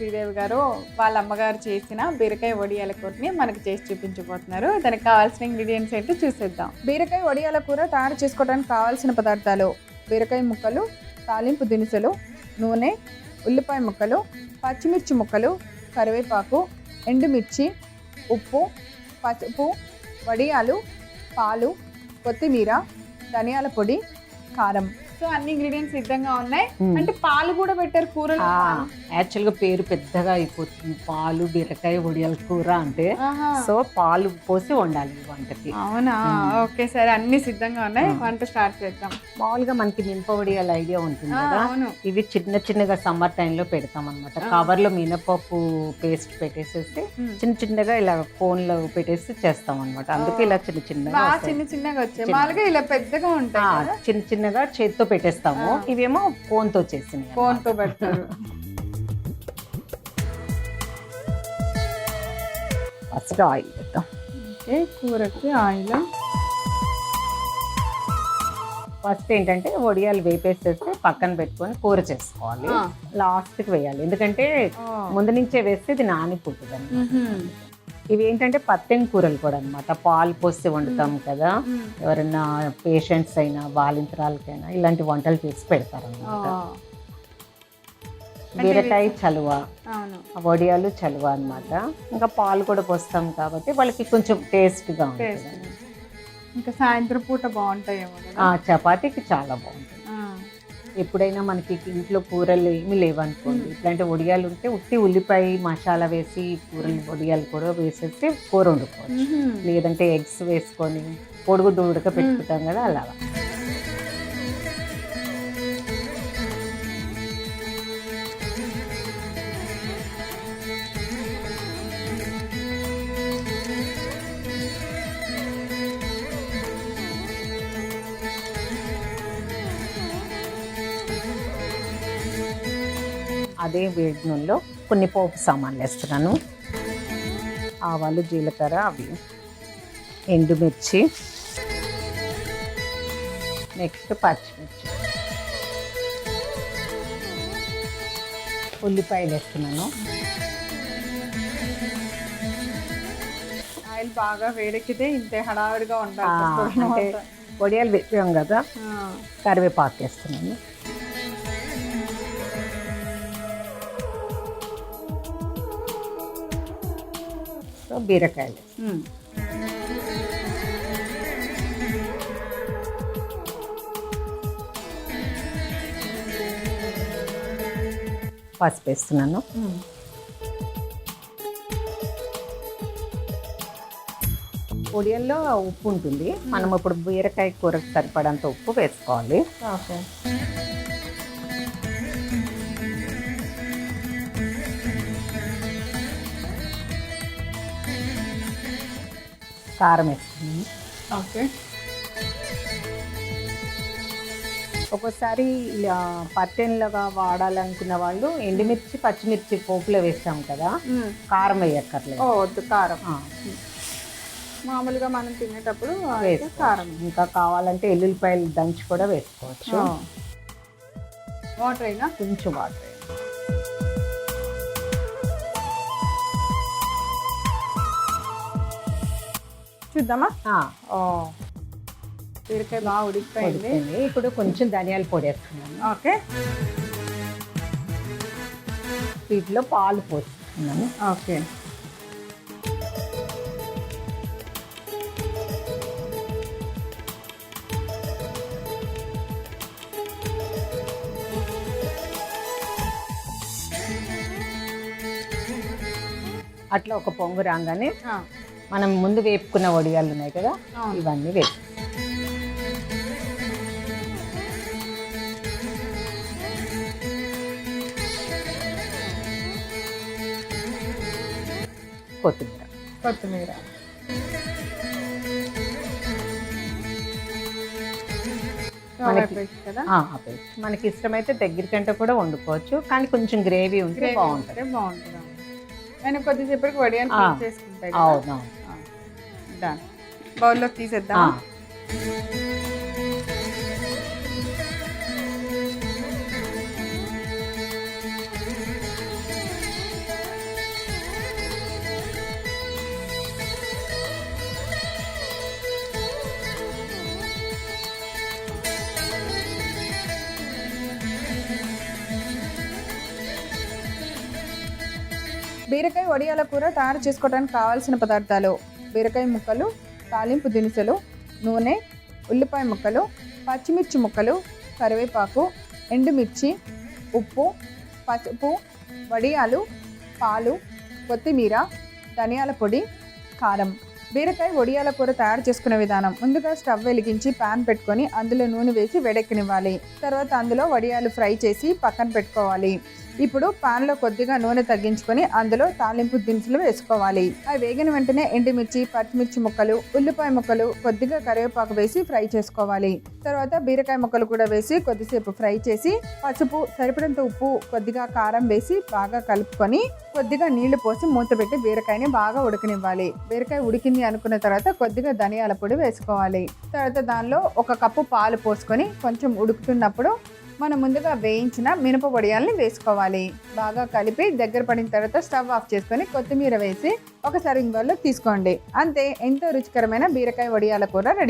శ్రీదేవి గారు వాళ్ళ అమ్మగారు చేసిన బీరకాయ వడియాల కూరని మనకి చేసి చూపించబోతున్నారు. దానికి కావాల్సిన ఇంగ్రీడియంట్స్ ఏంటో చూసేద్దాం. బీరకాయ వడియాల కూర తయారు చేసుకోవడానికి కావాల్సిన పదార్థాలు: బీరకాయ ముక్కలు, తాలింపు దినుసులు, నూనె, ఉల్లిపాయ ముక్కలు, పచ్చిమిర్చి ముక్కలు, కరివేపాకు, ఎండుమిర్చి, ఉప్పు, పసుపు, వడియాలు, పాలు, కొత్తిమీర, ధనియాల పొడి, కారం. సో అన్ని ఇంగ్రీడియంట్స్ సిద్ధంగా ఉన్నాయి. అంటే పాలు కూడా పెట్టారు కూరలో. యాక్చువల్గా పేరు పెద్దగా అయిపోతుంది, పాలు బీరకాయ వడియాల కూర అంటే. సో పాలు పోసి వండాలి ఈ వంటకి. అవునా? ఓకే, సరే, అన్ని సిద్ధంగా ఉన్నాయి. వంట స్టార్ట్ చేద్దాం. మామూలుగా మనకి మినప వడియాల ఐడియా ఉంటుంది కదా, ఇవి చిన్న చిన్నగా సమ్మర్ టైంలో పెడతాం అనమాట. కవర్ లో మినపప్పు పేస్ట్ పెట్టేసేసి చిన్న చిన్నగా ఇలా కోన్ లో పెట్టేసి చేస్తాం అనమాట. అందుకే ఇలా చిన్న చిన్నగా వచ్చాయి. మామూలుగా ఇలా పెద్దగా ఉంటాయి, చిన్న చిన్నగా చేత్తో పెట్టేస్తాము. ఇవేమో కోన్తో చేసినవి, కోన్తో పెడతారు. ఫస్ట్ ఆయిల్ పెడతాం. ఓకే, కూరకి ఆయిల్. ఫస్ట్ ఏంటంటే వడియాలు వేపేసేస్తే పక్కన పెట్టుకొని కూర చేసుకోవాలి. లాస్ట్కి వేయాలి, ఎందుకంటే ముందు నుంచే వేస్తే ఇది నానిపోతుంది అన్నమాట. ఇవి ఏంటంటే పత్తెం కూరలు కూడా అనమాట. పాలు పోసి వండుతాం కదా, ఎవరైనా పేషెంట్స్ అయినా బాలింతరాలకైనా ఇలాంటి వంటలు చేసి పెడతారు అనమాట. బీరకాయ చలువ, వడియాలు చలువ అనమాట. ఇంకా పాలు కూడా పోస్తాం కాబట్టి వాళ్ళకి కొంచెం టేస్ట్గా ఉంటుంది. ఇంకా సాయంత్రం పూట బాగుంటాయేమో. చపాతీకి చాలా బాగుంటుంది. ఎప్పుడైనా మనకి ఇంట్లో కూరలు ఏమీ లేవనుకోండి, ఇట్లాంటి వడియాలు ఉంటే ఉట్టి ఉల్లిపాయ మసాలా వేసి కూరలు వడియాలు కూడా వేసేసి కూర వండుకోవచ్చు. లేదంటే ఎగ్స్ వేసుకొని పొడుగు దూడక పెట్టుకుంటాం కదా, అలాగా. అదే వేడి నూనెలో కొన్ని పోపు సామాన్లు వేస్తున్నాను. ఆవాలు, జీలకర్ర, అవి ఎండుమిర్చి, నెక్స్ట్ పచ్చిమిర్చి, ఉల్లిపాయలు వేస్తున్నాను. ఆయిల్ బాగా వేడెక్కితే ఇంతే హడావిడిగా ఉండాలి. అంటే వడియాలు వేసాం కదా, కరివేపాకు వేస్తున్నాను. బీరకాయలు, పసుపు వేస్తున్నాను. పొడియల్లో ఉప్పు ఉంటుంది. మనం ఇప్పుడు బీరకాయ కూరకు సరిపడంత ఉప్పు వేసుకోవాలి. కారం వేస్తున్నాను. ఓకే, ఒక్కోసారి ఇలా పత్తెన్లుగా వాడాలనుకున్న వాళ్ళు ఎండుమిర్చి, పచ్చిమిర్చి పోపులో వేస్తాం కదా, కారం వేయక్కర్లేదు. వద్దు, కారం మామూలుగా మనం తినేటప్పుడు కారం. ఇంకా కావాలంటే ఎల్లుల్లిపాయలు దంచి కూడా వేసుకోవచ్చు. వాటర్ అయినా కొంచెం వాటర్. చూద్దామా? బీరకాయ బాగా ఉడికిపోయింది. ఇప్పుడు కొంచెం ధనియాల పొడి వేస్తున్నాను. ఓకే, వీటిలో పాలు పోస్తున్నాను. ఓకే, అట్లా ఒక పొంగు రాగానే మనం ముందు వేపుకున్న వడియాలు ఉన్నాయి కదా, ఇవన్నీ వేపు. కొత్తిమీర మనకి ఇష్టమైతే దగ్గరికంటే కూడా వండుకోవచ్చు, కానీ కొంచెం గ్రేవీ ఉంటే బాగుంటుంది. నేను కొద్దిసేపటికి వడియాలు చేసుకుంటాయి. అవునవును. బౌల్లో తీసేద్దాం. బీరకాయ వడియాల కూర తయారు చేసుకోవడానికి కావాల్సిన పదార్థాలు: బీరకాయ ముక్కలు, తాలింపు దినుసులు, నూనె, ఉల్లిపాయ ముక్కలు, పచ్చిమిర్చి ముక్కలు, కరివేపాకు, ఎండుమిర్చి, ఉప్పు, పసుపు, వడియాలు, పాలు, కొత్తిమీర, ధనియాల పొడి, కారం. బీరకాయ వడియాల కూర తయారు చేసుకునే విధానం: ముందుగా స్టవ్ వెలిగించి పాన్ పెట్టుకొని అందులో నూనె వేసి వేడెక్కనివ్వాలి. తర్వాత అందులో వడియాలు ఫ్రై చేసి పక్కన పెట్టుకోవాలి. ఇప్పుడు పాన్లో కొద్దిగా నూనె తగ్గించుకొని అందులో తాలింపు దినుసులు వేసుకోవాలి. అవి వేగిన వెంటనే ఎండుమిర్చి, పచ్చిమిర్చి ముక్కలు, ఉల్లిపాయ ముక్కలు, కొద్దిగా కరివేపాకు వేసి ఫ్రై చేసుకోవాలి. తర్వాత బీరకాయ ముక్కలు కూడా వేసి కొద్దిసేపు ఫ్రై చేసి పసుపు, సరిపడంత ఉప్పు, కొద్దిగా కారం వేసి బాగా కలుపుకొని కొద్దిగా నీళ్లు పోసి మూత పెట్టి బీరకాయని బాగా ఉడకనివ్వాలి. బీరకాయ ఉడికింది అనుకున్న తర్వాత కొద్దిగా ధనియాల పొడి వేసుకోవాలి. తర్వాత దానిలో 1 కప్పు పాలు పోసుకొని కొంచెం ఉడుకుతున్నప్పుడు మనం ముందుగా వేయించిన మినప వడియాల్ని వేసుకోవాలి. బాగా కలిపి దగ్గర పడిన తర్వాత స్టవ్ ఆఫ్ చేసుకొని కొత్తిమీర వేసి ఒక సర్వింగ్ బౌల్లో తీసుకోండి. అంతే, ఎంతో రుచికరమైన బీరకాయ వడియాల కూర రెడీ.